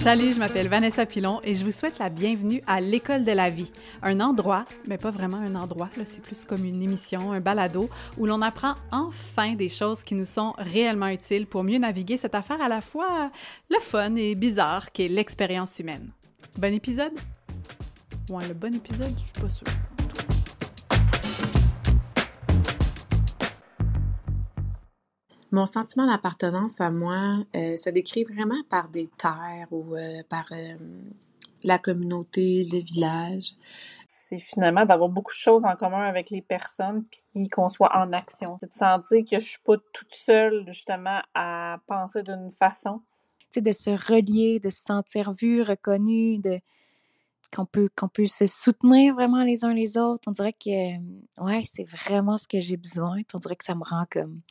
Salut, je m'appelle Vanessa Pilon et je vous souhaite la bienvenue à l'École de la vie. Un endroit, mais pas vraiment un endroit, là, c'est plus comme une émission, un balado, où l'on apprend enfin des choses qui nous sont réellement utiles pour mieux naviguer cette affaire à la fois le fun et bizarre qu'est l'expérience humaine. Bon épisode? Ouais, le bon épisode, je suis pas sûre. Mon sentiment d'appartenance à moi se décrit vraiment par des terres ou par la communauté, le village. C'est finalement d'avoir beaucoup de choses en commun avec les personnes puis qu'on soit en action. C'est de sentir que je suis pas toute seule, justement, à penser d'une façon. Tu sais, de se relier, de se sentir vu, reconnu, qu'on peut se soutenir vraiment les uns les autres. On dirait que, ouais, c'est vraiment ce que j'ai besoin. Puis on dirait que ça me rend comme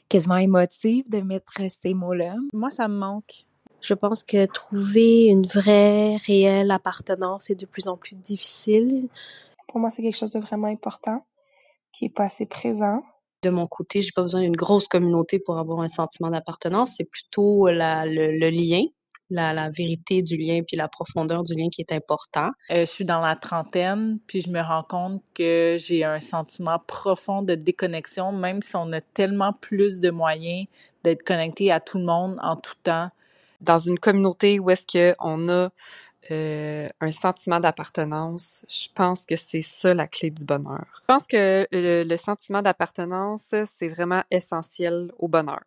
quasiment émotive de mettre ces mots-là. Moi, ça me manque. Je pense que trouver une vraie, réelle appartenance est de plus en plus difficile. Pour moi, c'est quelque chose de vraiment important, qui est pas assez présent. De mon côté, j'ai pas besoin d'une grosse communauté pour avoir un sentiment d'appartenance. C'est plutôt le lien, la vérité du lien puis la profondeur du lien qui est important. Je suis dans la trentaine, puis je me rends compte que j'ai un sentiment profond de déconnexion, même si on a tellement plus de moyens d'être connecté à tout le monde en tout temps. Dans une communauté où est-ce qu'on a un sentiment d'appartenance, je pense que c'est ça la clé du bonheur. Je pense que le sentiment d'appartenance, c'est vraiment essentiel au bonheur.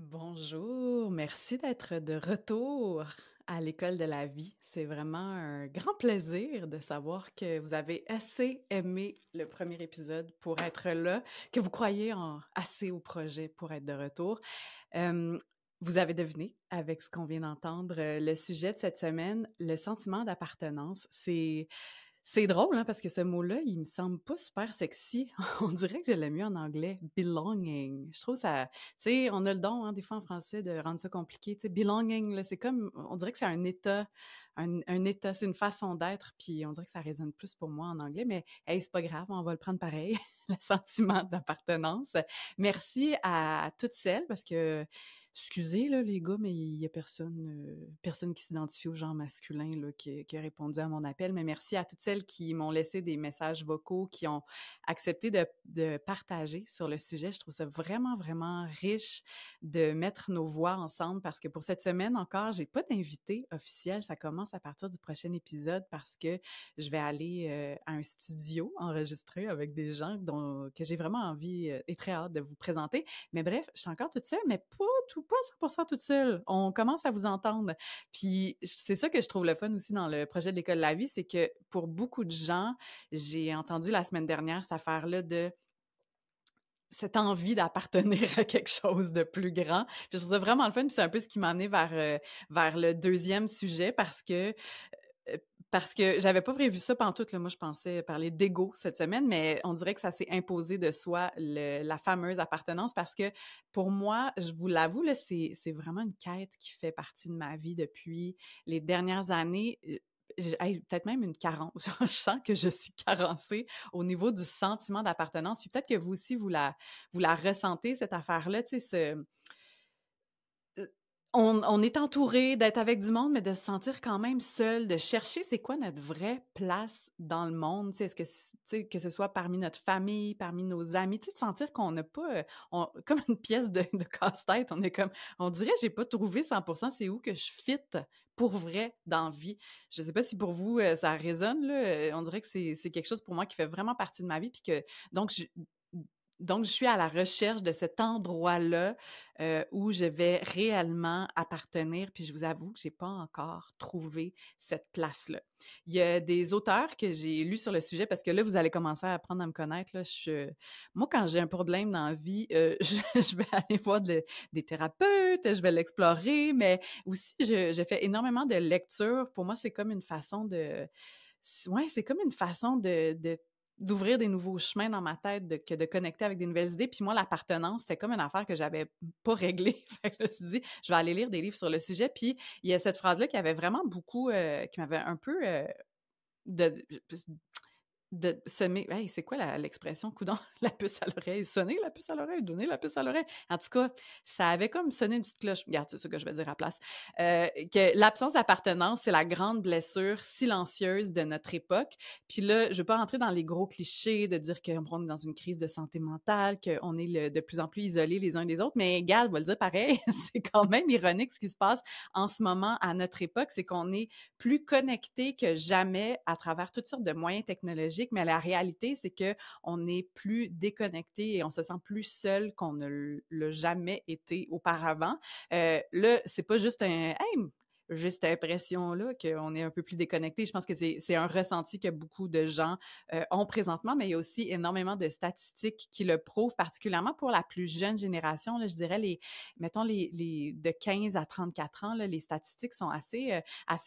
Bonjour, merci d'être de retour à l'École de la vie. C'est vraiment un grand plaisir de savoir que vous avez assez aimé le premier épisode pour être là, que vous croyez assez au projet pour être de retour. Vous avez deviné, avec ce qu'on vient d'entendre, le sujet de cette semaine, le sentiment d'appartenance. C'est drôle, hein, parce que ce mot-là, il me semble pas super sexy. On dirait que je l'aime mieux en anglais. Belonging. Je trouve ça... Tu sais, on a le don, hein, des fois en français, de rendre ça compliqué. Tu sais, belonging, là, c'est comme... On dirait que c'est un état. Un état, c'est une façon d'être. Puis on dirait que ça résonne plus pour moi en anglais. Mais, hey, c'est pas grave, on va le prendre pareil. Le sentiment d'appartenance. Merci à toutes celles, parce que... Excusez, là, les gars, mais il y a personne qui s'identifie au genre masculin là, qui a répondu à mon appel. Mais merci à toutes celles qui m'ont laissé des messages vocaux, qui ont accepté de partager sur le sujet. Je trouve ça vraiment, vraiment riche de mettre nos voix ensemble parce que pour cette semaine encore, j'ai pas d'invité officiel. Ça commence à partir du prochain épisode parce que je vais aller à un studio enregistrer avec des gens que j'ai vraiment envie et très hâte de vous présenter. Mais bref, je suis encore toute seule, mais pas 100% toute seule. On commence à vous entendre. Puis c'est ça que je trouve le fun aussi dans le projet de l'École de la vie, c'est que pour beaucoup de gens, j'ai entendu la semaine dernière cette affaire-là de cette envie d'appartenir à quelque chose de plus grand. Puis je trouve ça vraiment le fun. Puis c'est un peu ce qui m'a amené vers le deuxième sujet parce que j'avais pas prévu ça pantoute, là. Moi, je pensais parler d'ego cette semaine, mais on dirait que ça s'est imposé de soi, la fameuse appartenance, parce que pour moi, je vous l'avoue, là, c'est vraiment une quête qui fait partie de ma vie depuis les dernières années. Peut-être même une carence. Je sens que je suis carencée au niveau du sentiment d'appartenance. Puis peut-être que vous aussi, vous la ressentez, cette affaire-là, tu sais, on est entouré, d'être avec du monde, mais de se sentir quand même seul, de chercher c'est quoi notre vraie place dans le monde. Tu sais, est-ce que, tu sais, que ce soit parmi notre famille, parmi nos amis, tu sais, de sentir qu'on n'a pas, comme une pièce de casse-tête, on est comme, on dirait, j'ai pas trouvé 100% c'est où que je fit pour vrai dans la vie. Je sais pas si pour vous, ça résonne, là. On dirait que c'est quelque chose pour moi qui fait vraiment partie de ma vie, puis que, donc, je suis à la recherche de cet endroit-là où je vais réellement appartenir. Puis je vous avoue que j'ai pas encore trouvé cette place-là. Il y a des auteurs que j'ai lus sur le sujet parce que là, vous allez commencer à apprendre à me connaître. Là, moi, quand j'ai un problème dans la vie, je vais aller voir des thérapeutes, je vais l'explorer, mais aussi, je fais énormément de lecture. Pour moi, c'est comme une façon d'ouvrir des nouveaux chemins dans ma tête, que de connecter avec des nouvelles idées. Puis moi, l'appartenance, c'était comme une affaire que j'avais pas réglée. Fait que je me suis dit, je vais aller lire des livres sur le sujet. Puis il y a cette phrase-là qui avait vraiment beaucoup, qui m'avait un peu de semer, hey, c'est quoi l'expression, coudonc, la puce à l'oreille, sonner la puce à l'oreille, donner la puce à l'oreille. En tout cas, ça avait comme sonné une petite cloche. Regarde, c'est ça que je vais dire à la place. Que l'absence d'appartenance, c'est la grande blessure silencieuse de notre époque. Puis là, je ne veux pas rentrer dans les gros clichés de dire qu'on est dans une crise de santé mentale, qu'on est de plus en plus isolés les uns des autres, mais Gad va le dire pareil, c'est quand même ironique ce qui se passe en ce moment à notre époque, c'est qu'on est plus connectés que jamais à travers toutes sortes de moyens technologiques, mais la réalité, c'est qu'on est plus déconnecté et on se sent plus seul qu'on ne l'a jamais été auparavant. Là, c'est pas juste un « Hey, j'ai cette impression-là qu'on est un peu plus déconnecté ». Je pense que c'est un ressenti que beaucoup de gens ont présentement, mais il y a aussi énormément de statistiques qui le prouvent, particulièrement pour la plus jeune génération. Là, je dirais, mettons, les de 15 à 34 ans, là, les statistiques sont assez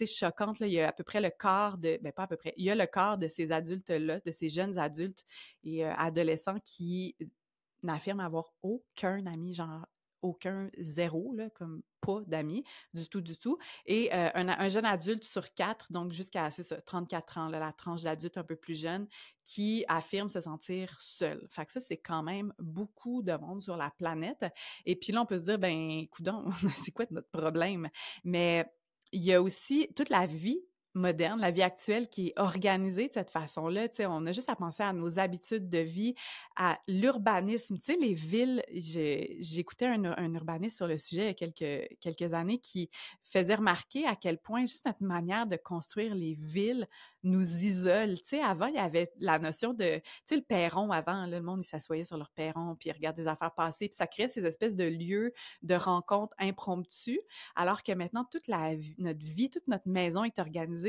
choquantes. Là. Il y a à peu près le quart pas à peu près, il y a le quart de ces adultes-là, de ces jeunes adultes et adolescents qui n'affirment avoir aucun ami, genre aucun, zéro, là, comme pas d'amis, du tout. Et un jeune adulte sur 4, donc jusqu'à 34 ans, là, la tranche d'adultes un peu plus jeunes, qui affirme se sentir seul. Fait que ça, c'est quand même beaucoup de monde sur la planète. Et puis là, on peut se dire, ben, coudonc, c'est quoi notre problème? Mais il y a aussi toute la vie moderne, la vie actuelle qui est organisée de cette façon-là. Tu sais, on a juste à penser à nos habitudes de vie, à l'urbanisme. Tu sais, les villes, j'écoutais un urbaniste sur le sujet il y a quelques années qui faisait remarquer à quel point juste notre manière de construire les villes nous isole. Tu sais, avant, il y avait la notion de, tu sais, le perron avant, là, le monde, il s'assoyait sur leur perron, puis il regardait des affaires passer, puis ça créait ces espèces de lieux de rencontres impromptues, alors que maintenant, notre vie, toute notre maison est organisée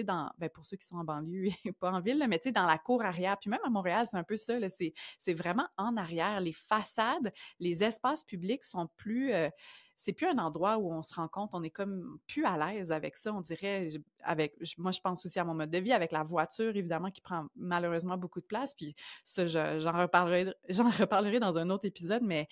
pour ceux qui sont en banlieue et pas en ville, là, mais tu sais, dans la cour arrière, puis même à Montréal, c'est un peu ça, là, c'est vraiment en arrière. Les façades, les espaces publics sont plus... c'est plus un endroit où on se rend compte, on est comme plus à l'aise avec ça, on dirait, moi je pense aussi à mon mode de vie, avec la voiture, évidemment, qui prend malheureusement beaucoup de place, puis ça, j'en reparlerai dans un autre épisode, mais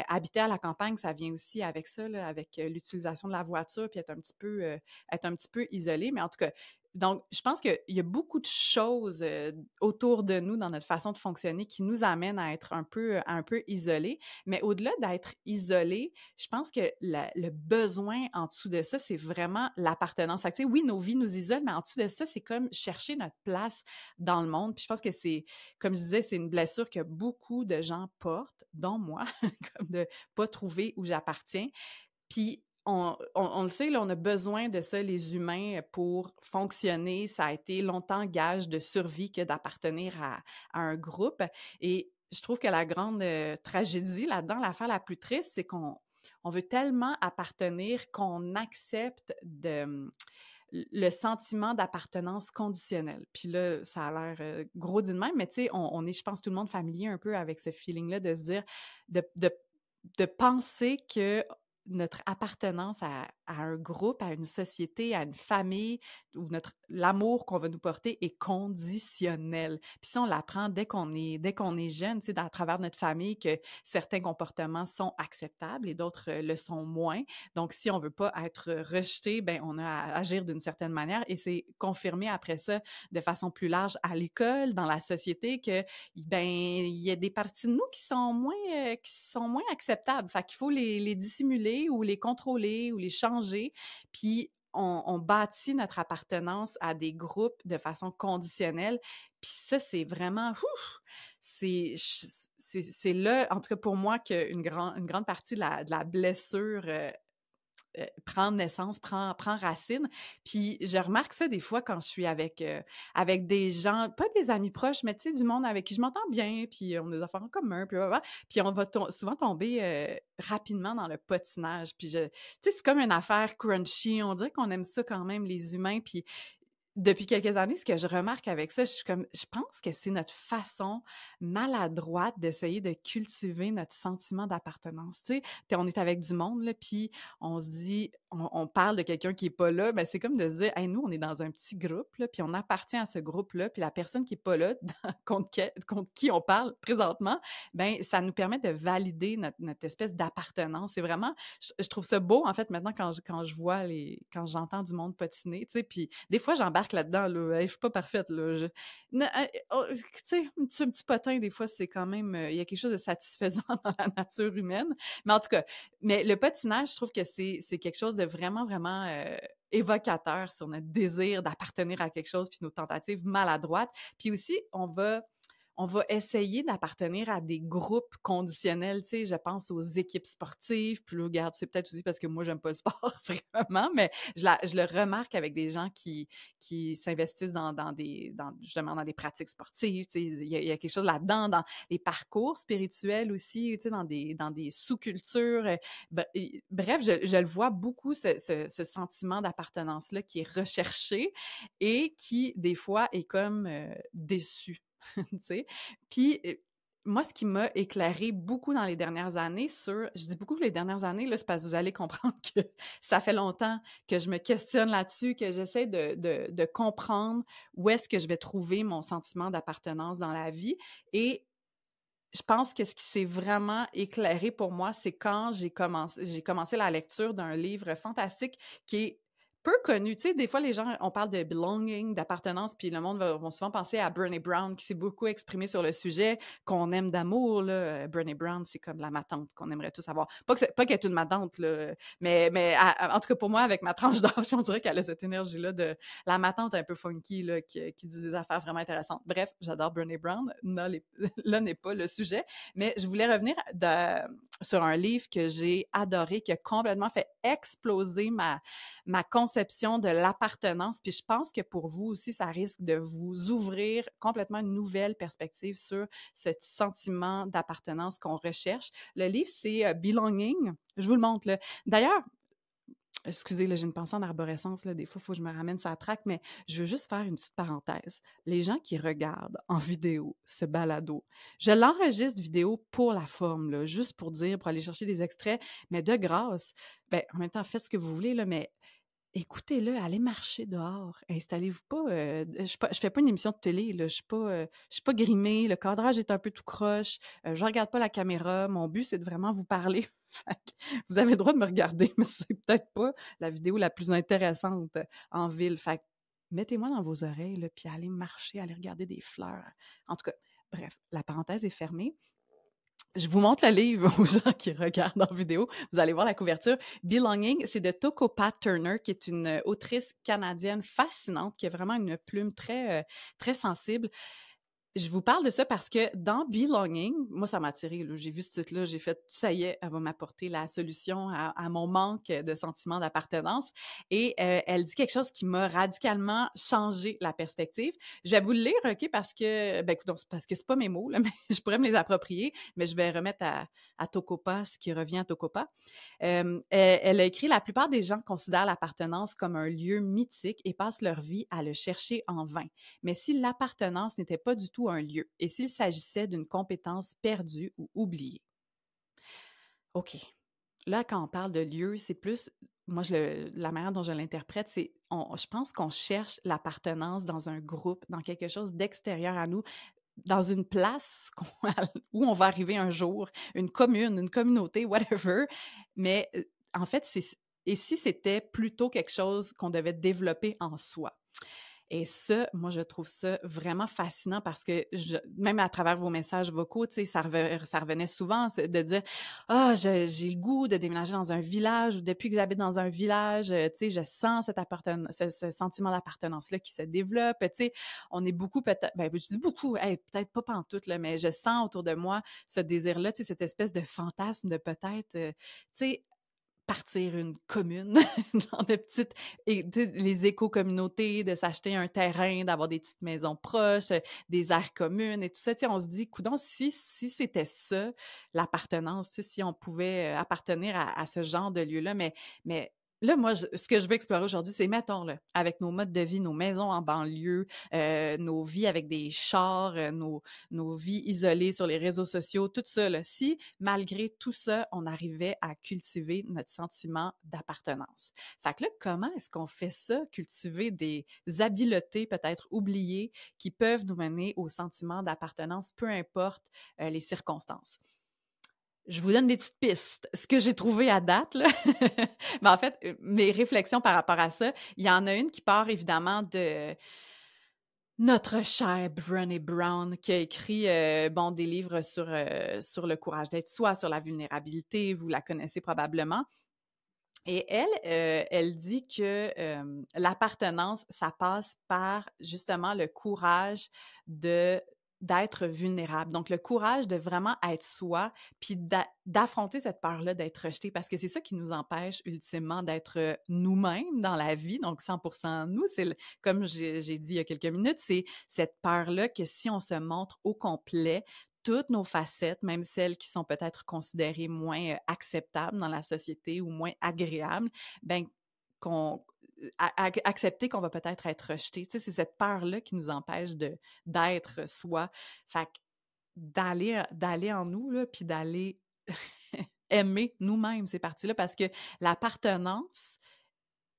habiter à la campagne, ça vient aussi avec ça, là, avec l'utilisation de la voiture, puis être un petit peu isolé, mais en tout cas, donc, je pense qu'il y a beaucoup de choses autour de nous dans notre façon de fonctionner qui nous amènent à être un peu isolés. Mais au-delà d'être isolés, je pense que le besoin en dessous de ça, c'est vraiment l'appartenance. Fait que, tu sais, oui, nos vies nous isolent, mais en dessous de ça, c'est comme chercher notre place dans le monde. Puis je pense que c'est, comme je disais, c'est une blessure que beaucoup de gens portent, dont moi, comme de pas trouver où j'appartiens. Puis on le sait, là, on a besoin de ça, les humains, pour fonctionner. Ça a été longtemps gage de survie que d'appartenir à un groupe. Et je trouve que la grande tragédie là-dedans, l'affaire la plus triste, c'est qu'on veut tellement appartenir qu'on accepte le sentiment d'appartenance conditionnelle. Puis là, ça a l'air gros dit de même, mais tu sais, on est, je pense, tout le monde familier un peu avec ce feeling-là de se dire, de penser que notre appartenance à un groupe, à une société, à une famille, ou l'amour qu'on va nous porter est conditionnel. Puis ça, on l'apprend dès qu'on est jeune, tu sais, à travers notre famille, que certains comportements sont acceptables et d'autres le sont moins. Donc, si on veut pas être rejeté, ben on a à agir d'une certaine manière, et c'est confirmé après ça de façon plus large à l'école, dans la société, que ben il y a des parties de nous qui sont moins acceptables. Fait qu'il faut les dissimuler ou les contrôler ou les changer. Puis on bâtit notre appartenance à des groupes de façon conditionnelle. Puis ça, c'est vraiment... c'est là, en tout cas pour moi, qu'une grande partie de la blessure prend naissance, prend racine. Puis je remarque ça des fois quand je suis avec des gens, pas des amis proches, mais tu sais, du monde avec qui je m'entends bien, puis on a des affaires en commun, puis on va souvent tomber rapidement dans le potinage. Puis tu sais, c'est comme une affaire crunchy. On dirait qu'on aime ça quand même, les humains. Puis depuis quelques années, ce que je remarque avec ça, je pense que c'est notre façon maladroite d'essayer de cultiver notre sentiment d'appartenance. Tu sais, on est avec du monde, là, puis on se dit, on parle de quelqu'un qui est pas là, ben c'est comme de se dire: «Hey, nous, on est dans un petit groupe, là, puis on appartient à ce groupe-là, puis la personne qui est pas là, contre qui on parle présentement, ben ça nous permet de valider notre espèce d'appartenance». C'est vraiment je trouve ça beau, en fait, maintenant quand je vois quand j'entends du monde patiner, tu sais, puis des fois, j'embarque là-dedans, là. Hey, je suis pas parfaite, là. Tu sais, un petit potin, des fois, c'est quand même... Il y a quelque chose de satisfaisant dans la nature humaine. Mais en tout cas, le patinage, je trouve que c'est quelque chose de vraiment, vraiment évocateur sur notre désir d'appartenir à quelque chose puis nos tentatives maladroites. Puis aussi, on va essayer d'appartenir à des groupes conditionnels, tu sais, je pense aux équipes sportives, puis là, regarde, c'est peut-être aussi parce que moi, j'aime pas le sport vraiment, mais je le remarque avec des gens qui s'investissent justement dans des pratiques sportives, tu sais, il y a quelque chose là-dedans, dans les parcours spirituels aussi, tu sais, dans des sous-cultures. Bref, je le vois beaucoup, ce sentiment d'appartenance-là qui est recherché et qui, des fois, est comme déçu. Tu sais? Puis, moi, ce qui m'a éclairé beaucoup dans les dernières années je dis beaucoup les dernières années, là, c'est parce que vous allez comprendre que ça fait longtemps que je me questionne là-dessus, que j'essaie de comprendre où est-ce que je vais trouver mon sentiment d'appartenance dans la vie. Et je pense que ce qui s'est vraiment éclairé pour moi, c'est quand j'ai commencé la lecture d'un livre fantastique qui est peu connu. Tu sais, des fois, les gens, on parle de belonging, d'appartenance, puis le monde va souvent penser à Brené Brown, qui s'est beaucoup exprimé sur le sujet, qu'on aime d'amour, là. Brené Brown, c'est comme la matante qu'on aimerait tous avoir. Pas qu'elle est une matante, là, mais en tout cas, pour moi, avec ma tranche d'âge, on dirait qu'elle a cette énergie-là de la matante un peu funky, là, qui dit des affaires vraiment intéressantes. Bref, j'adore Brené Brown. Là n'est pas le sujet, mais je voulais revenir sur un livre que j'ai adoré, qui a complètement fait exploser ma conception de l'appartenance. Puis je pense que pour vous aussi, ça risque de vous ouvrir complètement une nouvelle perspective sur ce sentiment d'appartenance qu'on recherche. Le livre, c'est Belonging. Je vous le montre, là. D'ailleurs, excusez, là, j'ai une pensée en arborescence, là, des fois, il faut que je me ramène ça traque, mais je veux juste faire une petite parenthèse. Les gens qui regardent en vidéo ce balado, je l'enregistre vidéo pour la forme, là, juste pour aller chercher des extraits, mais de grâce, ben, en même temps, faites ce que vous voulez, là, mais écoutez-le, allez marcher dehors, installez-vous pas, je fais pas une émission de télé, là, je suis pas grimée, le cadrage est un peu tout croche, je regarde pas la caméra, mon but, c'est de vraiment vous parler. Fait que vous avez le droit de me regarder, mais c'est peut-être pas la vidéo la plus intéressante en ville. Fait que mettez-moi dans vos oreilles, là, puis allez marcher, allez regarder des fleurs. En tout cas, bref, la parenthèse est fermée. Je vous montre le livre aux gens qui regardent en vidéo. Vous allez voir la couverture. Belonging, c'est de Toko Pat Turner, qui est une autrice canadienne fascinante, qui a vraiment une plume très, très sensible. Je vous parle de ça parce que dans Belonging, moi, ça m'a attiré. Là. J'ai vu ce titre-là, j'ai fait, ça y est, elle va m'apporter la solution à mon manque de sentiment d'appartenance. Et elle dit quelque chose qui m'a radicalement changé la perspective. Je vais vous le lire, OK, parce que c'est pas mes mots, là, mais je pourrais me les approprier, mais je vais remettre à Tokopa ce qui revient à Tokopa. Elle a écrit « La plupart des gens considèrent l'appartenance comme un lieu mythique et passent leur vie à le chercher en vain. Mais si l'appartenance n'était pas du tout un lieu et s'il s'agissait d'une compétence perdue ou oubliée. » OK. Là, quand on parle de lieu, c'est plus... Moi, la manière dont je l'interprète, c'est... je pense qu'on cherche l'appartenance dans un groupe, dans quelque chose d'extérieur à nous, dans une place où on va arriver un jour, une commune, une communauté, whatever. Mais en fait, et si c'était plutôt quelque chose qu'on devait développer en soi? Et ça, moi, je trouve ça vraiment fascinant parce que même à travers vos messages vocaux, tu sais, ça revenait souvent de dire « Ah, j'ai le goût de déménager dans un village ou depuis que j'habite dans un village, tu sais, je sens ce sentiment d'appartenance-là qui se développe. » Tu sais, on est beaucoup peut-être, ben, je dis beaucoup, peut-être pas pantoute, là, mais je sens autour de moi ce désir-là, tu sais, cette espèce de fantasme de peut-être, tu sais, partir une commune, genre de petites, les éco-communautés, de s'acheter un terrain, d'avoir des petites maisons proches, des aires communes et tout ça. Tu sais, on se dit, coudonc, si c'était ça, l'appartenance, tu sais, si on pouvait appartenir à ce genre de lieu-là, mais Là, moi, ce que je veux explorer aujourd'hui, c'est, mettons, là, avec nos modes de vie, nos maisons en banlieue, nos vies avec des chars, nos vies isolées sur les réseaux sociaux, tout ça, là, si, malgré tout ça, on arrivait à cultiver notre sentiment d'appartenance. Fait que là, comment est-ce qu'on fait ça, cultiver des habiletés peut-être oubliées qui peuvent nous mener au sentiment d'appartenance, peu importe les circonstances? Je vous donne des petites pistes. Ce que j'ai trouvé à date, là, mais en fait, mes réflexions par rapport à ça, il y en a une qui part évidemment de notre cher Brené Brown, qui a écrit des livres sur le courage d'être soi, sur la vulnérabilité. Vous la connaissez probablement. Et elle dit que l'appartenance, ça passe par justement le courage d'être vulnérable. Donc, le courage de vraiment être soi, puis d'affronter cette peur-là d'être rejeté, parce que c'est ça qui nous empêche ultimement d'être nous-mêmes dans la vie, donc 100% nous. Comme j'ai dit il y a quelques minutes, c'est cette peur-là que si on se montre au complet, toutes nos facettes, même celles qui sont peut-être considérées moins acceptables dans la société ou moins agréables, ben accepter qu'on va peut-être être rejeté. Tu sais, c'est cette peur-là qui nous empêche d'être soi. Fait que d'aller en nous, là, puis d'aller aimer nous-mêmes ces parties-là, parce que l'appartenance,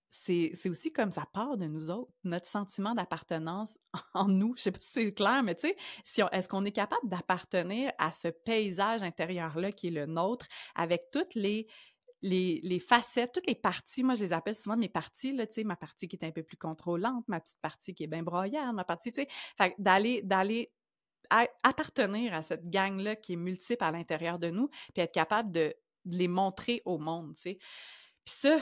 c'est aussi comme ça part de nous autres, notre sentiment d'appartenance en nous. Je sais pas si c'est clair, mais tu sais, est-ce qu'on est capable d'appartenir à ce paysage intérieur-là qui est le nôtre, avec toutes les facettes, toutes les parties, moi je les appelle souvent mes parties, là, tu sais, ma partie qui est un peu plus contrôlante, ma petite partie qui est bien broyarde, ma partie, tu sais, fait que d'aller appartenir à cette gang-là qui est multiple à l'intérieur de nous, puis être capable de les montrer au monde, tu sais. Puis ça,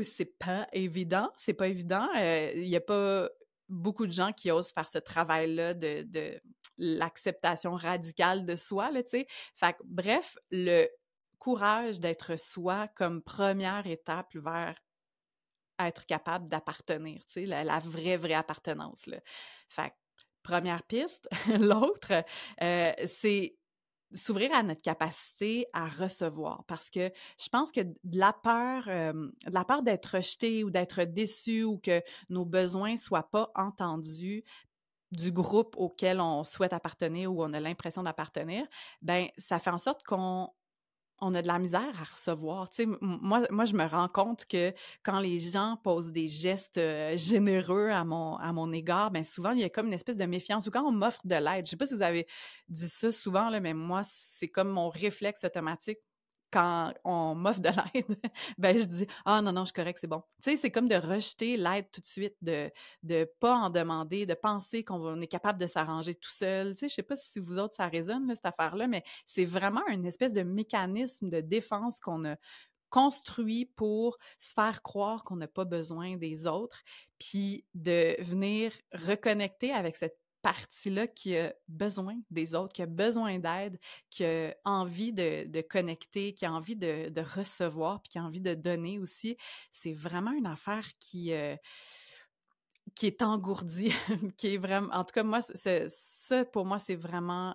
c'est pas évident, c'est pas évident. Il y a pas beaucoup de gens qui osent faire ce travail-là de l'acceptation radicale de soi, là, tu sais. Fait que, bref, le courage d'être soi comme première étape vers être capable d'appartenir, tu sais, la vraie appartenance, là. Fait que, première piste. L'autre, c'est s'ouvrir à notre capacité à recevoir, parce que je pense que de la peur d'être rejeté ou d'être déçu ou que nos besoins soient pas entendus du groupe auquel on souhaite appartenir ou on a l'impression d'appartenir, ben ça fait en sorte qu'on a de la misère à recevoir. Tu sais, moi, je me rends compte que quand les gens posent des gestes généreux à mon égard, bien souvent, il y a comme une espèce de méfiance. Ou quand on m'offre de l'aide, je sais pas si vous avez dit ça souvent, là, mais moi, c'est comme mon réflexe automatique. Quand on m'offre de l'aide, ben je dis « Ah non, non, je suis correct, c'est bon. » Tu sais, c'est comme de rejeter l'aide tout de suite, de pas en demander, de penser qu'on est capable de s'arranger tout seul. Tu sais, je sais pas si vous autres, ça résonne, là, cette affaire-là, mais c'est vraiment une espèce de mécanisme de défense qu'on a construit pour se faire croire qu'on n'a pas besoin des autres, puis de venir reconnecter avec cette partie-là qui a besoin des autres, qui a besoin d'aide, qui a envie de connecter, qui a envie de recevoir, puis qui a envie de donner aussi. C'est vraiment une affaire qui est engourdi, qui est vraiment... En tout cas, moi, ça, pour moi, c'est vraiment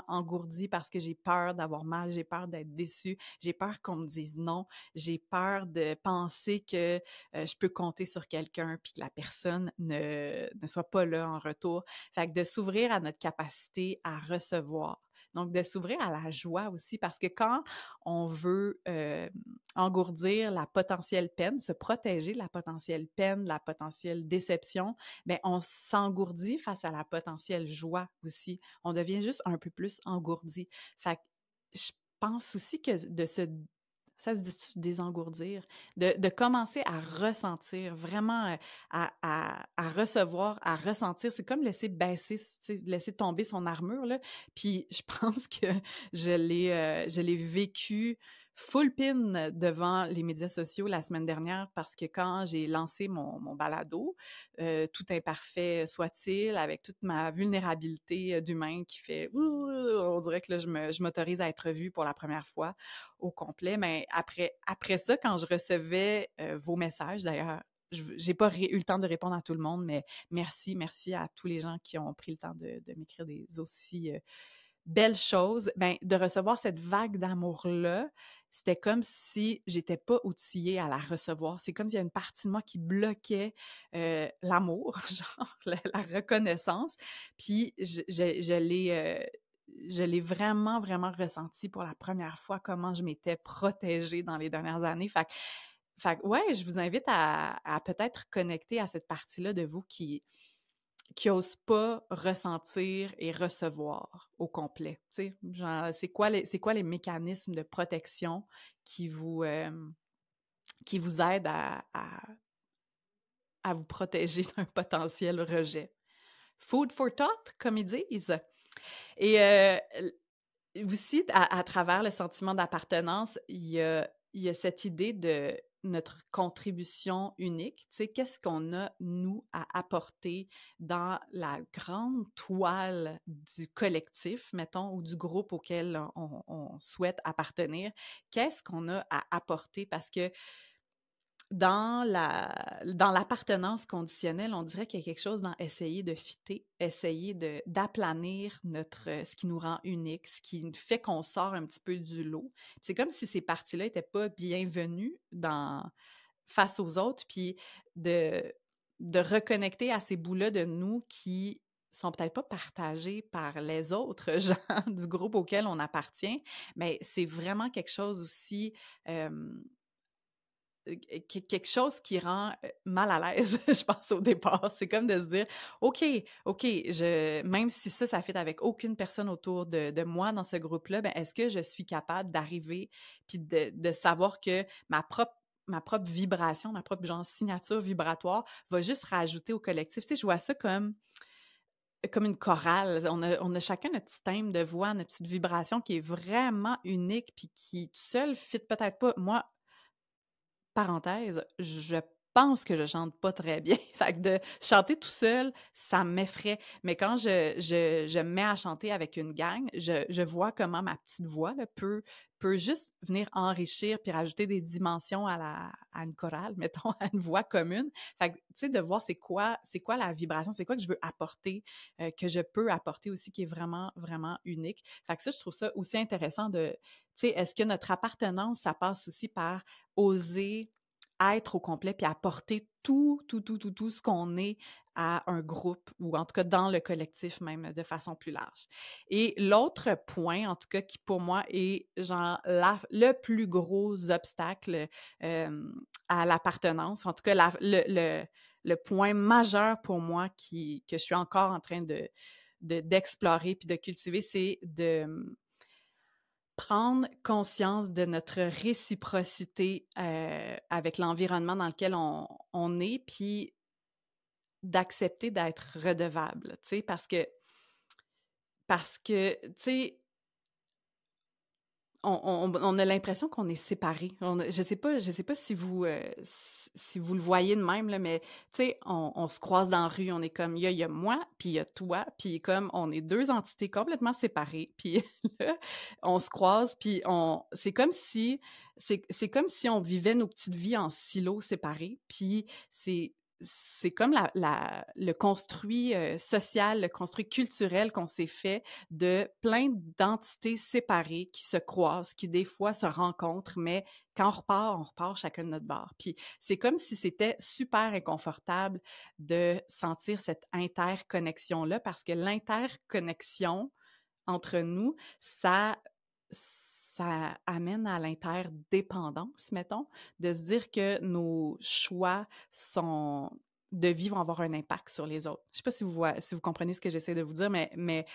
engourdi parce que j'ai peur d'avoir mal, j'ai peur d'être déçue, j'ai peur qu'on me dise non, j'ai peur de penser que je peux compter sur quelqu'un puis que la personne ne soit pas là en retour. Fait que de s'ouvrir à notre capacité à recevoir. Donc, de s'ouvrir à la joie aussi, parce que quand on veut engourdir la potentielle peine, se protéger de la potentielle peine, de la potentielle déception, bien, on s'engourdit face à la potentielle joie aussi. On devient juste un peu plus engourdi. Fait que je pense aussi que ça se dit désengourdir, de commencer à ressentir, vraiment à recevoir, à ressentir. C'est comme laisser baisser, laisser tomber son armure, là. Puis je pense que je l'ai vécu full pin devant les médias sociaux la semaine dernière, parce que quand j'ai lancé mon balado, tout imparfait soit-il, avec toute ma vulnérabilité d'humain qui fait on dirait que là, je m'autorise à être vue pour la première fois au complet. Mais après ça, quand je recevais vos messages, d'ailleurs, j'ai pas eu le temps de répondre à tout le monde, mais merci à tous les gens qui ont pris le temps de m'écrire des aussi belles choses, ben de recevoir cette vague d'amour-là, c'était comme si j'étais pas outillée à la recevoir. C'est comme s'il y a une partie de moi qui bloquait l'amour, genre la reconnaissance. Puis je l'ai vraiment, vraiment ressenti pour la première fois, comment je m'étais protégée dans les dernières années. Fait que, ouais, je vous invite à peut-être connecter à cette partie-là de vous qui n'ose pas ressentir et recevoir au complet. Tu sais, genre, c'est quoi les mécanismes de protection qui vous aident à vous protéger d'un potentiel rejet? Food for thought, comme ils disent. Et aussi, à travers le sentiment d'appartenance, il y a cette idée de notre contribution unique. Tu sais, qu'est-ce qu'on a, nous, à apporter dans la grande toile du collectif, mettons, ou du groupe auquel on souhaite appartenir? Qu'est-ce qu'on a à apporter? Parce que dans l'appartenance conditionnelle, on dirait qu'il y a quelque chose dans essayer de fitter, essayer d'aplanir ce qui nous rend unique, ce qui fait qu'on sort un petit peu du lot. C'est comme si ces parties-là n'étaient pas bienvenues face aux autres, puis de reconnecter à ces bouts-là de nous qui sont peut-être pas partagés par les autres gens du groupe auquel on appartient, mais c'est vraiment quelque chose aussi... quelque chose qui rend mal à l'aise, je pense, au départ. C'est comme de se dire, OK, même si ça fit avec aucune personne autour de moi dans ce groupe-là, ben, est-ce que je suis capable d'arriver puis de savoir que ma propre vibration, ma propre genre signature vibratoire va juste rajouter au collectif. Tu sais, je vois ça comme une chorale. On a chacun notre petit thème de voix, notre petite vibration qui est vraiment unique puis qui, tout seul, fit peut-être pas. Moi, parenthèse, je pense que je chante pas très bien. Fait que de chanter tout seul, ça m'effraie. Mais quand je me mets à chanter avec une gang, je vois comment ma petite voix là, peut juste venir enrichir puis rajouter des dimensions à une chorale, mettons, à une voix commune. Fait que, tu sais, de voir c'est quoi la vibration, c'est quoi que je veux apporter, que je peux apporter aussi, qui est vraiment, vraiment unique. Fait que ça, je trouve ça aussi intéressant de, tu sais, est-ce que notre appartenance, ça passe aussi par oser être au complet puis apporter tout ce qu'on est à un groupe ou en tout cas dans le collectif même de façon plus large. Et l'autre point, en tout cas, qui pour moi est genre le plus gros obstacle à l'appartenance, en tout cas le point majeur pour moi que je suis encore en train d'explorer puis de cultiver, c'est de prendre conscience de notre réciprocité avec l'environnement dans lequel on est, puis d'accepter d'être redevable, tu sais, parce que, tu sais, on a l'impression qu'on est séparés. Je sais pas si vous le voyez de même, là, mais tu sais, on se croise dans la rue, on est comme, il y a moi, puis il y a toi, puis comme on est deux entités complètement séparées, puis là, on se croise, puis c'est comme si on vivait nos petites vies en silos séparés, puis c'est comme le construit social, le construit culturel qu'on s'est fait de plein d'entités séparées qui se croisent, qui des fois se rencontrent, mais quand on repart chacun de notre bord. Puis c'est comme si c'était super inconfortable de sentir cette interconnexion-là, parce que l'interconnexion entre nous, ça amène à l'interdépendance, mettons, de se dire que nos choix de vie vont avoir un impact sur les autres. Je ne sais pas si vous comprenez ce que j'essaie de vous dire, mais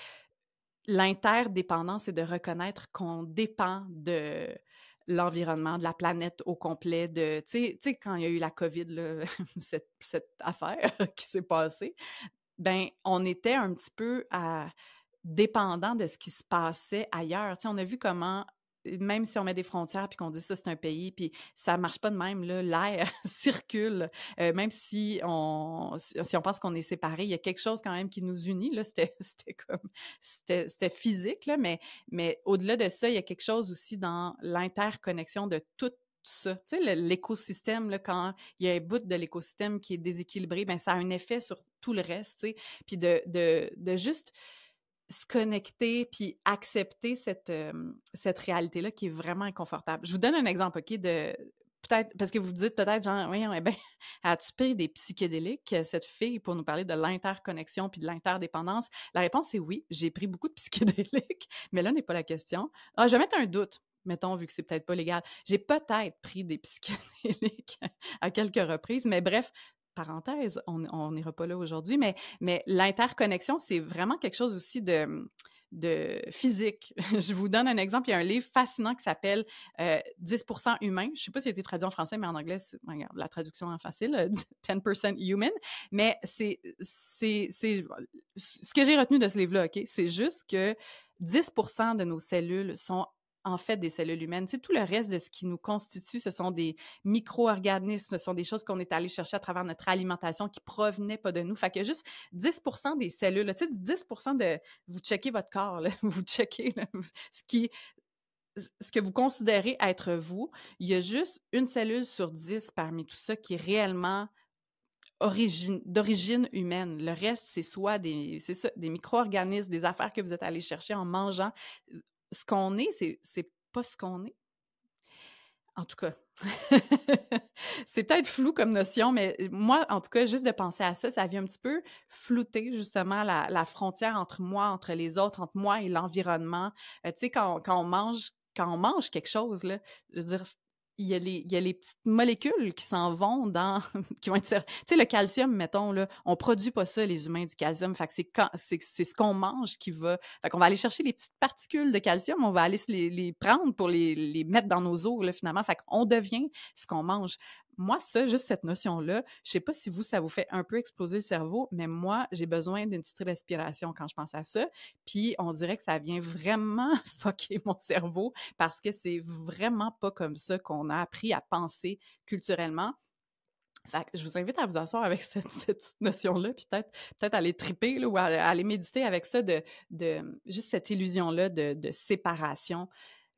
l'interdépendance, c'est de reconnaître qu'on dépend de l'environnement, de la planète au complet, tu sais, quand il y a eu la COVID, là, cette affaire qui s'est passée, ben on était un petit peu dépendant de ce qui se passait ailleurs. Tu sais, on a vu comment, même si on met des frontières puis qu'on dit ça, c'est un pays, puis ça marche pas de même, là, l'air circule. Même si on pense qu'on est séparés, il y a quelque chose quand même qui nous unit, là, c'était physique, là, mais au-delà de ça, il y a quelque chose aussi dans l'interconnexion de tout ça. Tu sais, l'écosystème, là, quand il y a un bout de l'écosystème qui est déséquilibré, ben ça a un effet sur tout le reste, tu sais. Puis de juste se connecter puis accepter cette réalité-là qui est vraiment inconfortable. Je vous donne un exemple, OK, de peut-être, parce que vous dites peut-être, genre, voyons, eh bien, as-tu pris des psychédéliques, cette fille, pour nous parler de l'interconnexion puis de l'interdépendance? La réponse est oui, j'ai pris beaucoup de psychédéliques, mais là n'est pas la question. Ah, je vais mettre un doute, mettons, vu que c'est peut-être pas légal. J'ai peut-être pris des psychédéliques à quelques reprises, mais bref, parenthèse, on n'ira pas là aujourd'hui, mais l'interconnexion, c'est vraiment quelque chose aussi de physique. Je vous donne un exemple. Il y a un livre fascinant qui s'appelle 10% humain. Je ne sais pas s'il a été traduit en français, mais en anglais, regarde, la traduction est facile, 10% human. Mais c'est ce que j'ai retenu de ce livre-là, OK? C'est juste que 10% de nos cellules sont en fait des cellules humaines. Tu sais, tout le reste de ce qui nous constitue, ce sont des micro-organismes, ce sont des choses qu'on est allé chercher à travers notre alimentation qui provenaient pas de nous. Fait que juste 10% des cellules, tu sais, 10% de... Vous checkez votre corps, là, vous checkez là, ce que vous considérez être vous. Il y a juste une cellule sur 10 parmi tout ça qui est réellement d'origine humaine. Le reste, c'est soit des micro-organismes, des affaires que vous êtes allés chercher en mangeant. Ce qu'on est, c'est pas ce qu'on est. En tout cas, c'est peut-être flou comme notion, mais moi, en tout cas, juste de penser à ça, ça vient un petit peu flouter justement la frontière entre moi, entre les autres, entre moi et l'environnement. Tu sais, quand on mange quelque chose, là, je veux dire, il y a les petites molécules qui s'en vont qui vont être... Tu sais, le calcium, mettons, là, on produit pas ça, les humains, du calcium. Fait que c'est ce qu'on mange qui va... Fait qu'on va aller chercher les petites particules de calcium, on va aller les prendre pour les mettre dans nos os, là, finalement. Fait qu'on devient ce qu'on mange. Moi, ça, juste cette notion-là, je sais pas si ça vous fait un peu exploser le cerveau, mais moi, j'ai besoin d'une petite respiration quand je pense à ça. Puis, on dirait que ça vient vraiment fucker mon cerveau parce que c'est vraiment pas comme ça qu'on a appris à penser culturellement. Fait que je vous invite à vous asseoir avec cette petite notion-là, puis peut-être aller triper là, ou aller méditer avec ça, de juste cette illusion-là de séparation,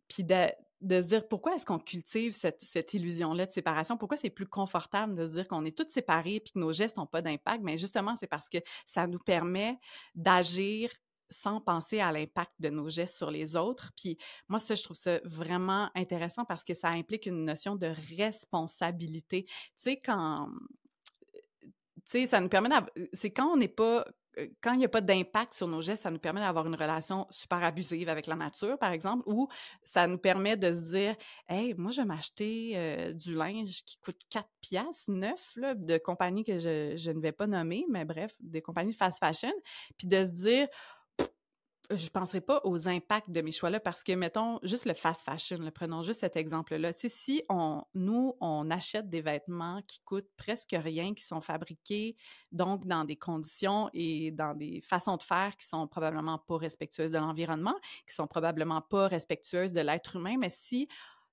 puis de se dire pourquoi est-ce qu'on cultive cette illusion-là de séparation, pourquoi c'est plus confortable de se dire qu'on est tous séparés puis que nos gestes n'ont pas d'impact. Bien justement, c'est parce que ça nous permet d'agir sans penser à l'impact de nos gestes sur les autres. Puis moi, ça, je trouve ça vraiment intéressant parce que ça implique une notion de responsabilité. Tu sais, ça nous permet c'est quand on n'est pas... Quand il n'y a pas d'impact sur nos gestes, ça nous permet d'avoir une relation super abusive avec la nature, par exemple, ou ça nous permet de se dire « Hey, moi, je vais m'acheter du linge qui coûte 4 piastres, neuf, là, de compagnies que je ne vais pas nommer, mais bref, des compagnies de fast fashion. » Puis de se dire je ne penserai pas aux impacts de mes choix-là parce que, mettons, juste le fast fashion, prenons juste cet exemple-là. Tu sais, si on achète des vêtements qui coûtent presque rien, qui sont fabriqués donc dans des conditions et dans des façons de faire qui sont probablement pas respectueuses de l'environnement, qui sont probablement pas respectueuses de l'être humain, mais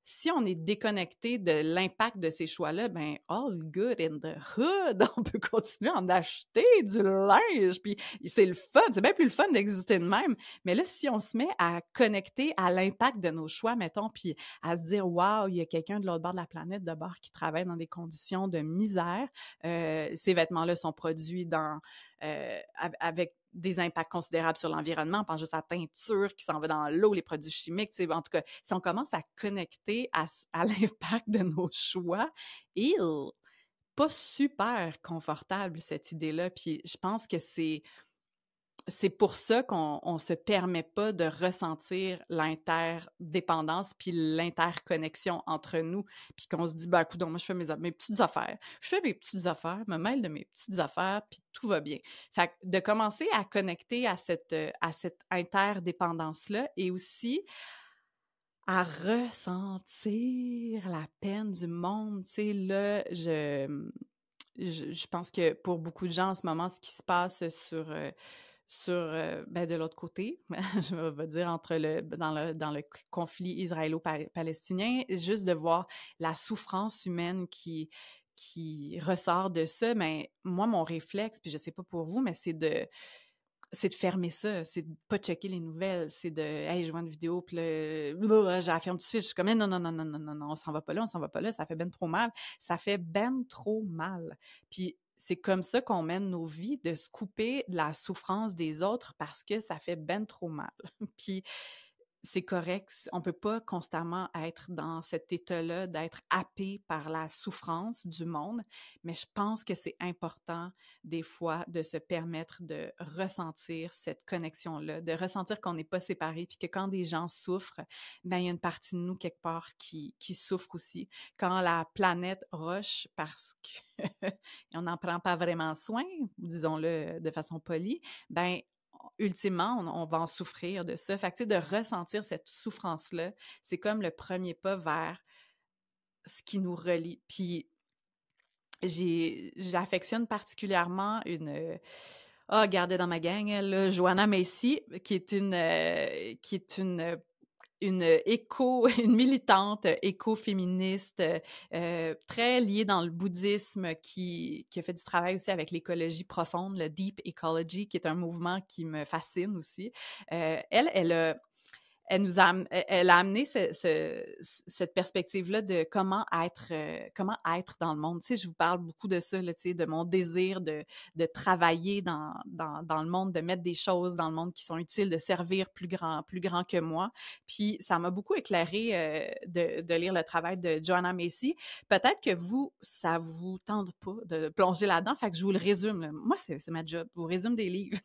si on est déconnecté de l'impact de ces choix-là, ben all good in the hood, on peut continuer à en acheter du linge, puis c'est le fun, c'est bien plus le fun d'exister de même. Mais là, si on se met à connecter à l'impact de nos choix, mettons, puis à se dire « Wow, il y a quelqu'un de l'autre bord de la planète de bord qui travaille dans des conditions de misère. Ces vêtements-là sont produits avec des impacts considérables sur l'environnement. On pense juste à la teinture qui s'en va dans l'eau, les produits chimiques. En tout cas, si on commence à connecter à l'impact de nos choix, pas super confortable, cette idée-là. Puis je pense que c'est pour ça qu'on ne se permet pas de ressentir l'interdépendance puis l'interconnexion entre nous, puis qu'on se dit, ben, coudonc, moi, je fais mes petites affaires. Je fais mes petites affaires, me mêle de mes petites affaires, puis tout va bien. Fait que de commencer à connecter à cette interdépendance-là et aussi à ressentir la peine du monde. Tu sais, là, je pense que pour beaucoup de gens, en ce moment, ce qui se passe de l'autre côté, je vais dire dans le conflit israélo-palestinien, juste de voir la souffrance humaine qui ressort de ça, mais moi, mon réflexe, puis je sais pas pour vous, mais c'est de fermer ça, c'est de pas checker les nouvelles, c'est de « Hey, je vois une vidéo, puis là, je la ferme tout de suite. » Je suis comme « Non, on s'en va pas là, ça fait ben trop mal. » Ça fait ben trop mal. Puis c'est comme ça qu'on mène nos vies, de se couper de la souffrance des autres parce que ça fait ben trop mal. Puis c'est correct, on peut pas constamment être dans cet état-là, d'être happé par la souffrance du monde, mais je pense que c'est important des fois de se permettre de ressentir cette connexion-là, de ressentir qu'on n'est pas séparés, puis que quand des gens souffrent, ben il y a une partie de nous quelque part qui souffre aussi. Quand la planète roche parce que on n'en prend pas vraiment soin, disons-le de façon polie, ben ultimement, on va en souffrir de ça. Fait que, tu sais, de ressentir cette souffrance-là, c'est comme le premier pas vers ce qui nous relie. Puis, j'affectionne particulièrement gardez dans ma gang, là, Joanna Macy, qui est une militante écoféministe très liée dans le bouddhisme qui a fait du travail aussi avec l'écologie profonde, le Deep Ecology, qui est un mouvement qui me fascine aussi. Elle a amené cette perspective-là de comment être dans le monde. Tu sais, je vous parle beaucoup de ça, là, tu sais, de mon désir de travailler dans le monde, de mettre des choses dans le monde qui sont utiles, de servir plus grand que moi. Puis ça m'a beaucoup éclairé de lire le travail de Joanna Macy. Peut-être que ça vous tente pas de plonger là-dedans, fait que je vous le résume, là. Moi, c'est ma job. Je vous résume des livres.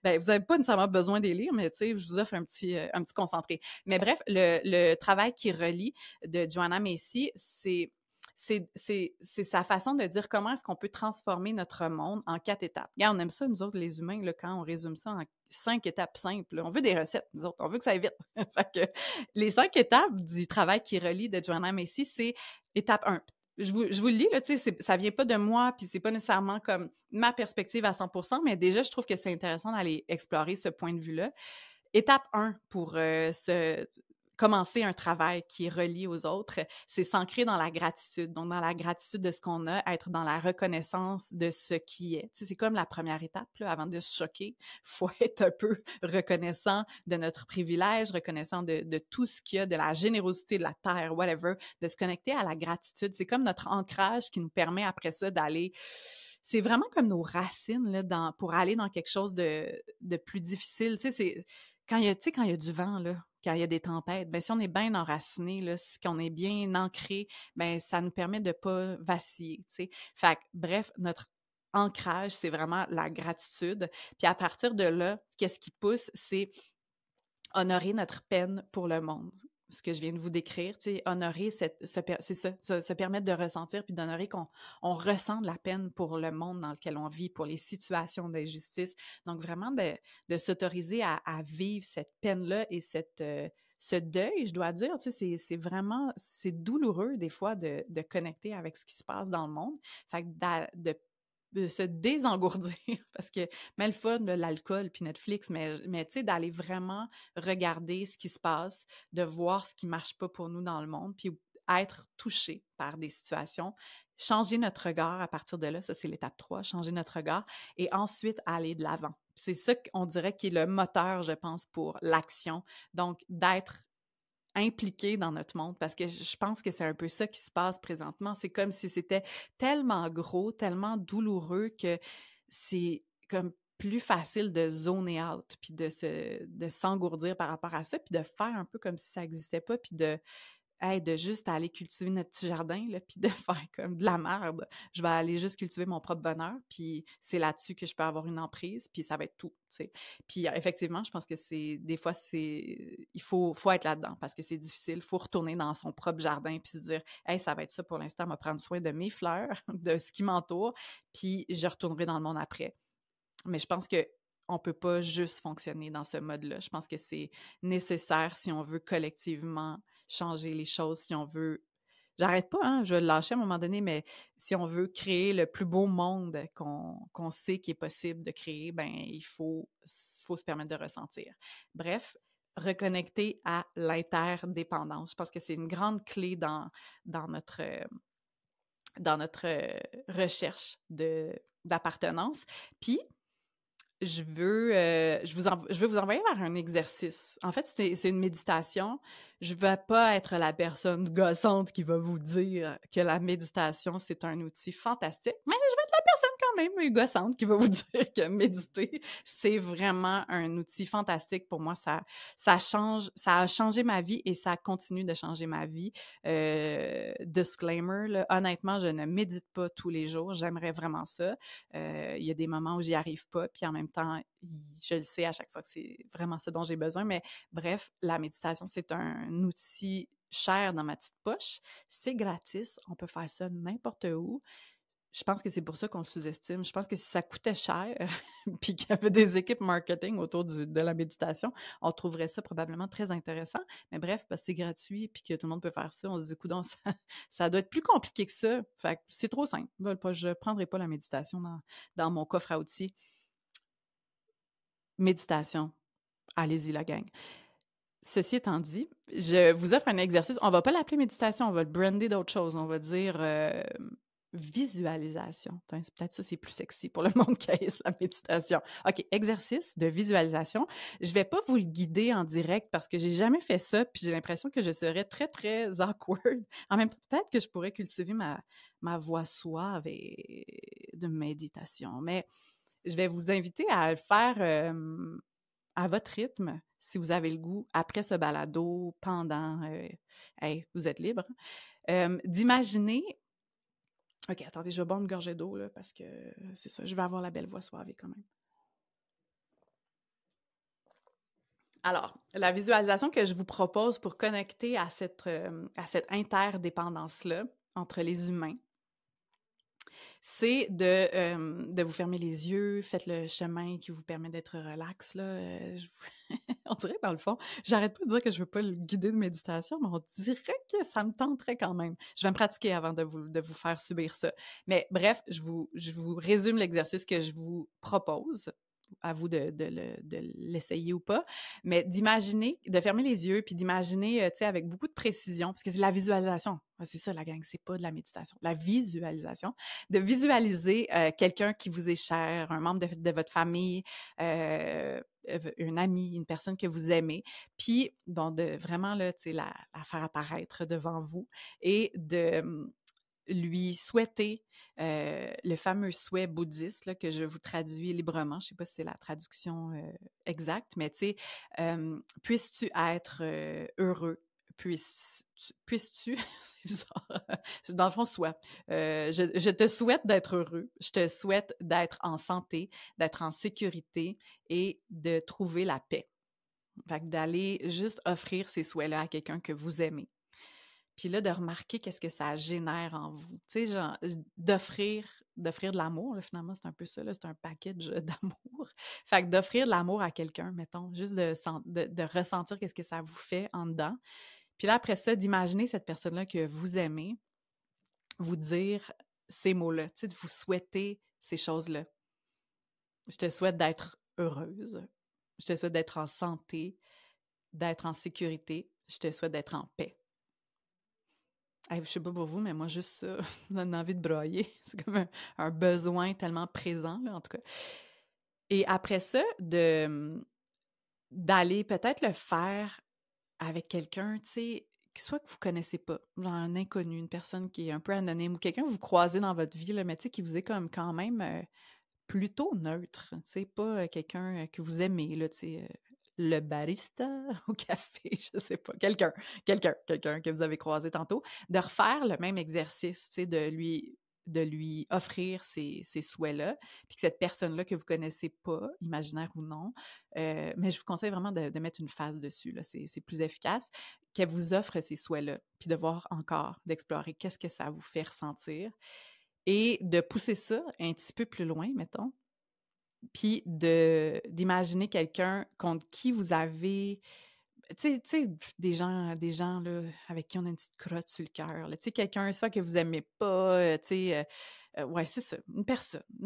Ben, vous n'avez pas nécessairement besoin des lire, mais tu sais, je vous offre un petit concentré. Mais bref, le travail qui relie de Joanna Macy, c'est sa façon de dire comment est-ce qu'on peut transformer notre monde en 4 étapes. Regarde, on aime ça, nous autres, les humains, là, quand on résume ça en 5 étapes simples. Là. On veut des recettes, nous autres. On veut que ça aille vite. Fait que les 5 étapes du travail qui relie de Joanna Macy, c'est étape 1. Je vous le lis, là, tu sais, ça vient pas de moi, puis c'est pas nécessairement comme ma perspective à 100%, mais déjà, je trouve que c'est intéressant d'aller explorer ce point de vue-là. Étape 1 pour commencer un travail qui est relié aux autres, c'est s'ancrer dans la gratitude. Donc, dans la gratitude de ce qu'on a, être dans la reconnaissance de ce qui est. Tu sais, c'est comme la première étape, là, avant de se choquer. Il faut être un peu reconnaissant de notre privilège, reconnaissant de tout ce qu'il y a, de la générosité de la terre, whatever, de se connecter à la gratitude. C'est comme notre ancrage qui nous permet après ça d'aller... C'est vraiment comme nos racines là, pour aller dans quelque chose de plus difficile. Tu sais, c'est... Quand il y a du vent, là, quand il y a des tempêtes, ben, si on est bien enraciné, là, si on est bien ancré, ben, ça nous permet de ne pas vaciller, tu sais. Fait que, bref, notre ancrage, c'est vraiment la gratitude. Puis à partir de là, qu'est-ce qui pousse, c'est honorer notre peine pour le monde. Ce que je viens de vous décrire, tu sais, honorer se permettre de ressentir puis d'honorer qu'on ressent de la peine pour le monde dans lequel on vit, pour les situations d'injustice. Donc, vraiment de s'autoriser à vivre cette peine-là et ce deuil, je dois dire, tu sais, c'est douloureux des fois de connecter avec ce qui se passe dans le monde. Fait que de se désengourdir, parce que, mais le fun, l'alcool puis Netflix, mais tu sais, d'aller vraiment regarder ce qui se passe, de voir ce qui marche pas pour nous dans le monde, puis être touché par des situations, changer notre regard à partir de là, ça c'est l'étape 3, changer notre regard, et ensuite aller de l'avant. C'est ça qu'on dirait qui est le moteur, je pense, pour l'action, donc d'être impliqué dans notre monde, parce que je pense que c'est un peu ça qui se passe présentement. C'est comme si c'était tellement gros, tellement douloureux que c'est comme plus facile de zoner out, puis de s'engourdir par rapport à ça, puis de faire un peu comme si ça n'existait pas, puis de juste aller cultiver notre petit jardin, là, puis de faire comme de la merde. Je vais aller juste cultiver mon propre bonheur, puis c'est là-dessus que je peux avoir une emprise, puis ça va être tout, tu sais. Puis effectivement, je pense que des fois, il faut être là-dedans, parce que c'est difficile. Il faut retourner dans son propre jardin, puis se dire, hey, ça va être ça pour l'instant, on va prendre soin de mes fleurs, de ce qui m'entoure, puis je retournerai dans le monde après. Mais je pense que on peut pas juste fonctionner dans ce mode-là. Je pense que c'est nécessaire si on veut collectivement changer les choses, si on veut... J'arrête pas, hein, je vais le lâcher à un moment donné, mais si on veut créer le plus beau monde qu'on sait qu'il est possible de créer, ben il faut se permettre de ressentir. Bref, reconnecter à l'interdépendance. Je pense que c'est une grande clé dans notre recherche d'appartenance. Puis, je veux vous envoyer vers un exercice. En fait, c'est une méditation. Je ne veux pas être la personne gossante qui va vous dire que la méditation, c'est un outil fantastique, mais je vais être la personne quand même gossante qui va vous dire que méditer, c'est vraiment un outil fantastique pour moi. Ça a changé ma vie et ça continue de changer ma vie. Disclaimer, là, honnêtement, je ne médite pas tous les jours. J'aimerais vraiment ça. Il y a des moments où j'y arrive pas, puis en même temps, je le sais à chaque fois que c'est vraiment ça dont j'ai besoin. Mais bref, la méditation, c'est un outil cher dans ma petite poche. C'est gratis. On peut faire ça n'importe où. Je pense que c'est pour ça qu'on le sous-estime. Je pense que si ça coûtait cher, puis qu'il y avait des équipes marketing autour de la méditation, on trouverait ça probablement très intéressant. Mais bref, parce que c'est gratuit, puis que tout le monde peut faire ça, on se dit, coudonc, ça doit être plus compliqué que ça. Fait que c'est trop simple. Je ne prendrai pas la méditation dans mon coffre à outils. Méditation. Allez-y, la gang. Ceci étant dit, je vous offre un exercice. On ne va pas l'appeler méditation, on va le brander d'autre chose. On va dire visualisation. Peut-être ça, c'est plus sexy pour le monde qui haïsse la méditation. OK, exercice de visualisation. Je ne vais pas vous le guider en direct parce que je n'ai jamais fait ça, puis j'ai l'impression que je serais très, très awkward. En même temps, peut-être que je pourrais cultiver ma voix suave et de méditation. Mais je vais vous inviter à le faire à votre rythme, si vous avez le goût, après ce balado, pendant, hey, vous êtes libre, d'imaginer. OK, attendez, je vais boire une gorgée d'eau, là, parce que c'est ça, je vais avoir la belle voix soivée quand même. Alors, la visualisation que je vous propose pour connecter à cette interdépendance-là entre les humains, c'est de vous fermer les yeux, faites le chemin qui vous permet d'être relax, là. On dirait, dans le fond, j'arrête pas de dire que je veux pas le guider de méditation, mais on dirait que ça me tenterait quand même. Je vais me pratiquer avant de vous faire subir ça. Mais bref, je vous résume l'exercice que je vous propose. À vous de l'essayer ou pas, mais d'imaginer, de fermer les yeux, puis d'imaginer, tu sais, avec beaucoup de précision, parce que c'est la visualisation. C'est ça, la gang, c'est pas de la méditation. La visualisation, de visualiser quelqu'un qui vous est cher, un membre de votre famille, un ami, une personne que vous aimez, puis, bon, de vraiment, là, tu sais, la faire apparaître devant vous et de lui souhaiter le fameux souhait bouddhiste là, que je vous traduis librement. Je ne sais pas si c'est la traduction exacte, mais tu sais, puisses-tu être heureux? Puisses-tu? C'est bizarre. Dans le fond, soit. Je te souhaite d'être heureux. Je te souhaite d'être en santé, d'être en sécurité et de trouver la paix. Fait que d'aller juste offrir ces souhaits-là à quelqu'un que vous aimez. Puis là, de remarquer qu'est-ce que ça génère en vous. Tu sais, genre, d'offrir de l'amour, là, finalement, c'est un peu ça, là, c'est un package d'amour. Fait que d'offrir de l'amour à quelqu'un, mettons, juste de ressentir qu'est-ce que ça vous fait en dedans. Puis là, après ça, d'imaginer cette personne-là que vous aimez, vous dire ces mots-là, tu sais, de vous souhaiter ces choses-là. Je te souhaite d'être heureuse. Je te souhaite d'être en santé, d'être en sécurité. Je te souhaite d'être en paix. Hey, je sais pas pour vous, mais moi, juste ça, ça donne envie de broyer. C'est comme un besoin tellement présent, là, en tout cas. Et après ça, d'aller peut-être le faire avec quelqu'un, tu sais, soit que vous connaissez pas, genre un inconnu, une personne qui est un peu anonyme, ou quelqu'un que vous croisez dans votre vie, là, mais tu sais, qui vous est comme quand même plutôt neutre, tu sais, pas quelqu'un que vous aimez, là, tu sais, le barista au café, je sais pas, quelqu'un que vous avez croisé tantôt, de refaire le même exercice, tu sais, de lui offrir ces souhaits-là, puis que cette personne-là que vous connaissez pas, imaginaire ou non, mais je vous conseille vraiment de mettre une face dessus, là, c'est plus efficace, qu'elle vous offre ces souhaits-là, puis de voir encore, d'explorer qu'est-ce que ça vous fait ressentir, et de pousser ça un petit peu plus loin, mettons, puis d'imaginer quelqu'un contre qui vous avez, tu sais, des gens là, avec qui on a une petite crotte sur le cœur, tu sais, quelqu'un soit que vous aimez pas, tu sais, ouais, c'est ça, une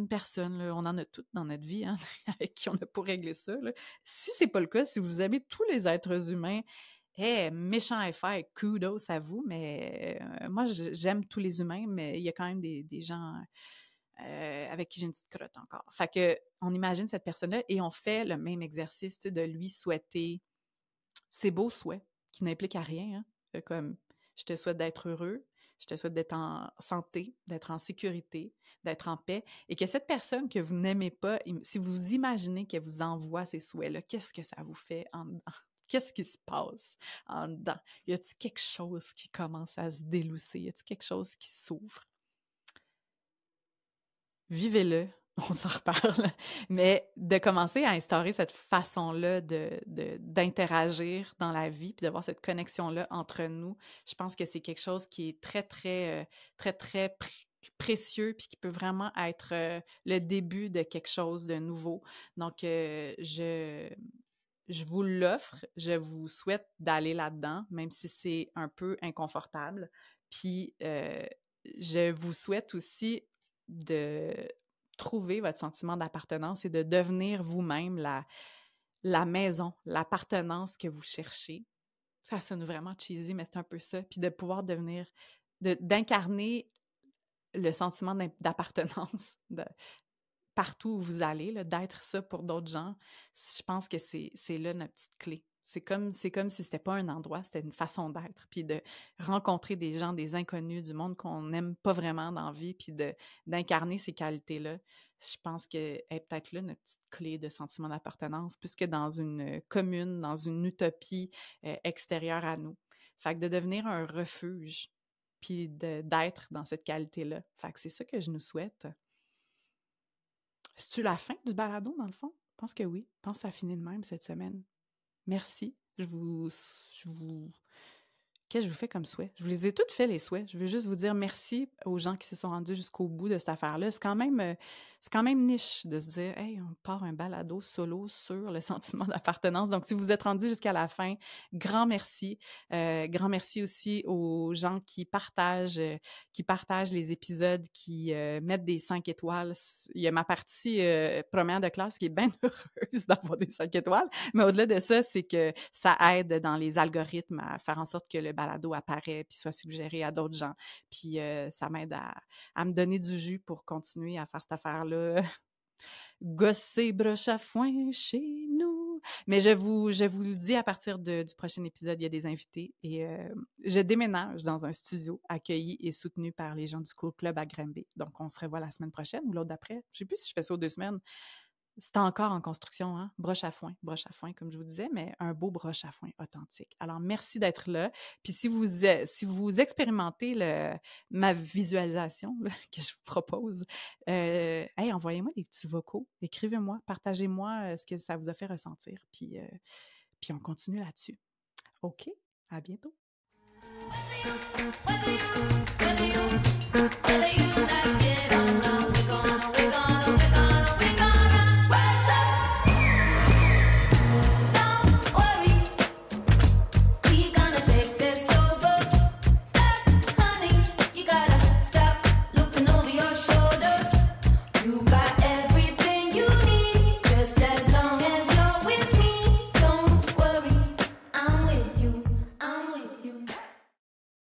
personne, là, on en a toutes dans notre vie, hein, avec qui on n'a pas réglé ça, là. Si c'est pas le cas, si vous aimez tous les êtres humains, méchant FR, kudos à vous, mais moi, j'aime tous les humains, mais il y a quand même des gens avec qui j'ai une petite crotte encore. Fait que on imagine cette personne-là et on fait le même exercice, tu sais, de lui souhaiter ces beaux souhaits qui n'impliquent à rien, hein. Comme, je te souhaite d'être heureux, Je te souhaite d'être en santé, d'être en sécurité, d'être en paix et que cette personne que vous n'aimez pas, si vous imaginez qu'elle vous envoie ces souhaits-là, qu'est-ce que ça vous fait en dedans? Qu'est-ce qui se passe en dedans? Y a-t-il quelque chose qui commence à se délousser? Y a-t-il quelque chose qui s'ouvre? Vivez-le, on s'en reparle, mais de commencer à instaurer cette façon-là d'interagir dans la vie, puis d'avoir cette connexion-là entre nous, je pense que c'est quelque chose qui est très, très, très, très précieux, puis qui peut vraiment être le début de quelque chose de nouveau. Donc, je vous l'offre, je vous souhaite d'aller là-dedans, même si c'est un peu inconfortable. Puis, je vous souhaite aussi de trouver votre sentiment d'appartenance et de devenir vous-même la maison, l'appartenance que vous cherchez. Ça sonne vraiment cheesy, mais c'est un peu ça. Puis de pouvoir d'incarner le sentiment d'appartenance partout où vous allez, là, d'être ça pour d'autres gens, je pense que c'est là notre petite clé. C'est comme si c'était pas un endroit, c'était une façon d'être, puis de rencontrer des gens, des inconnus, du monde qu'on n'aime pas vraiment dans la vie, puis d'incarner ces qualités-là. Je pense qu'elle est peut-être là notre petite clé de sentiment d'appartenance, plus que dans une commune, dans une utopie extérieure à nous. Fait que de devenir un refuge, puis d'être dans cette qualité-là. Fait que c'est ça que je nous souhaite. C'est-tu la fin du balado, dans le fond? Je pense que oui. Je pense que ça finit de même cette semaine. Merci. Qu'est-ce que je vous fais comme souhait? Je vous les ai toutes fait, les souhaits. Je veux juste vous dire merci aux gens qui se sont rendus jusqu'au bout de cette affaire-là. C'est quand même niche de se dire « Hey, on part un balado solo sur le sentiment d'appartenance. » Donc, si vous êtes rendus jusqu'à la fin, grand merci. Grand merci aussi aux gens qui partagent les épisodes, qui mettent des 5 étoiles. Il y a ma partie première de classe qui est bien heureuse d'avoir des 5 étoiles. Mais au-delà de ça, c'est que ça aide dans les algorithmes à faire en sorte que le balado apparaît puis soit suggéré à d'autres gens. Puis ça m'aide à me donner du jus pour continuer à faire cette affaire-là. Gosser broche à foin chez nous. Mais je vous le dis, à partir du prochain épisode, il y a des invités et je déménage dans un studio accueilli et soutenu par les gens du Cool Club à Granby. Donc, on se revoit la semaine prochaine ou l'autre d'après. Je ne sais plus si je fais ça aux 2 semaines. C'est encore en construction, hein? Broche à foin, comme je vous disais, mais un beau broche à foin authentique. Alors, merci d'être là. Puis si vous expérimentez ma visualisation là, que je vous propose, envoyez-moi des petits vocaux, écrivez-moi, partagez-moi ce que ça vous a fait ressentir. Puis on continue là-dessus. OK? À bientôt! Whether you like it